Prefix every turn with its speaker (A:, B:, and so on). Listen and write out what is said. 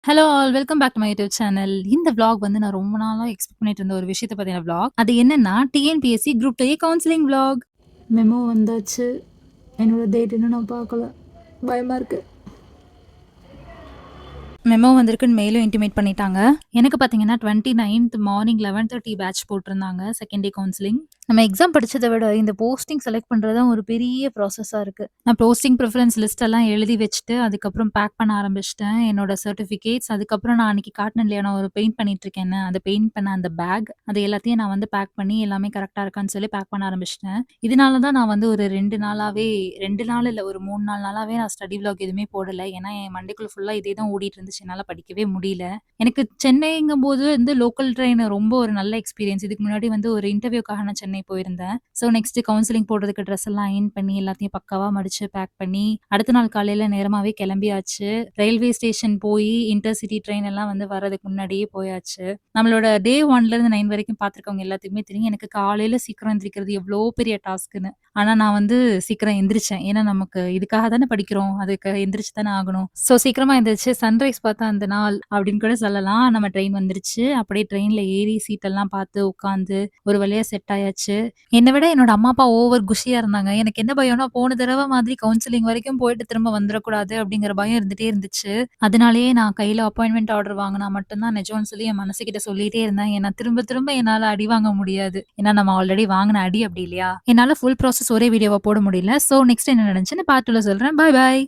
A: Hello all welcome back to my YouTube channel. இந்த vlog வந்து நான் ரொம்ப நாளா எக்ஸ்பெக்ட் பண்ணிட்டு இருந்த ஒரு விஷயத்த பத்தின விளாக். அது என்னன்னா TNPSC group 2 counselling vlog. Memo வந்தாச்சு. என்னோட டேட் இன்னும் நான் பார்க்கல. பயமா இருக்கு. மெமோ வந்திருக்குன்னு மெயிலும் இன்டிமேட் பண்ணிட்டாங்க. எனக்கு பார்த்தீங்கன்னா 29த் மார்னிங் 11:30 பேட்ச் போட்டிருந்தாங்க. Second day counselling. நம்ம எக்ஸாம் படிச்சத விட இந்த போஸ்டிங் செலக்ட் பண்றது தான் ஒரு பெரிய ப்ராசஸா இருக்கு. நான் போஸ்டிங் ப்ரிஃபரன்ஸ் லிஸ்ட் எல்லாம் எழுதி வச்சுட்டு, அதுக்கப்புறம் பேக் பண்ண ஆரம்பிச்சுட்டேன். என்னோட சர்டிஃபிகேட்ஸ், அதுக்கப்புறம் நான் அன்னைக்கு காட்டினேன் இல்லையா, நான் ஒரு பெயிண்ட் பண்ணிட்டு இருக்கேன்னு, அந்த பெயிண்ட் பண்ண அந்த பேக், அது எல்லாத்தையும் நான் வந்து பேக் பண்ணி எல்லாமே கரெக்ட்டா இருக்கான்னு சொல்லி பேக் பண்ண ஆரம்பிச்சுட்டேன். இதனால தான் நான் வந்து ஒரு 2 நாளாவே 2 நாள் இல்ல, ஒரு 3, 4 நாளாவே நான் ஸ்டடி விளாக் எதுவுமே போடல. ஏன்னா, என் மண்டைக்குள்ள ஃபுல்லா இதே தான் ஓடிட்டு இருந்துச்சு. என்னால படிக்கவே முடியல. எனக்கு சென்னைங்கும்போது வந்து லோக்கல் ட்ரெயின் ரொம்ப ஒரு நல்ல எக்ஸ்பீரியன்ஸ். இதுக்கு முன்னாடி வந்து ஒரு இன்டர்வியூக்காக நான் சென்னை போயிருந்தேன். ஸோ நெக்ஸ்ட் கவுன்சிலிங் போடுறதுக்கு ட்ரெஸ் எல்லாம் அயர்ன் பண்ணி எல்லாத்தையும் பக்காவா மடிச்சு பேக் பண்ணி, அடுத்த நாள் காலையில நேரமாவே கிளம்பியாச்சு. ரயில்வே ஸ்டேஷன் போயி இன்டர்சிட்டி ட்ரெயின் எல்லாம் வந்து வர்றதுக்கு முன்னாடியே போயாச்சு. நம்மளோட டே 1லேருந்து 9 வரைக்கும் பார்த்துருக்கவங்க எல்லாத்துக்குமே தெரியும். எனக்கு காலையில சீக்கிரம் எந்திரிக்கிறது எவ்ளோ பெரிய டாஸ்க்ன்னு. ஆனா நான் வந்து சீக்கிரம் எந்திரிச்சேன். ஏன்னா நமக்கு இதுக்காக தானே படிக்கிறோம். அதுக்கு எந்திரிச்சு தானே ஆகணும். ஸோ சீக்கிரமா எந்திரிச்சு சன்ரைஸ் பார்த்தா அந்த நாள் அப்படின்னு கூட சொல்லலாம். நம்ம ட்ரெயின் வந்துருச்சு. அப்படியே ட்ரெயின்ல ஏறி சீட்டெல்லாம் பார்த்து உட்காந்து ஒரு வழியா செட் ஆயாச்சு. என்ன விட என்னோட அம்மா, அப்பா ஓவர் குஷியா இருந்தாங்க. எனக்கு என்ன பயம்னா, போன தடவ மாதிரி கவுன்சிலிங் வரைக்கும் போயிட்டு திரும்ப வந்துரக்கூடாது அப்படிங்கிற பயம் இருந்துட்டே இருந்துச்சு. அதனாலேயே நான் கையில அப்பாயின்ட்மென்ட் ஆர்டர் வாங்குனா மட்டும் தான் நிஜம்னு சொல்லி என் மனசுகிட்ட சொல்லிட்டே இருந்தேன். ஏன்னா திரும்ப திரும்ப என்னால அடி வாங்க முடியாது. ஏன்னா நம்ம ஆல்ரெடி வாங்குன அடி அப்படி இல்லையா? என்னால ஃபுல் ப்ராசஸ் ஒரே வீடியோவா போட முடியல. ஸோ நெக்ஸ்ட் என்ன நடந்துச்சுன்னு பார்ட் 2ல சொல்றேன். பாய் பாய்.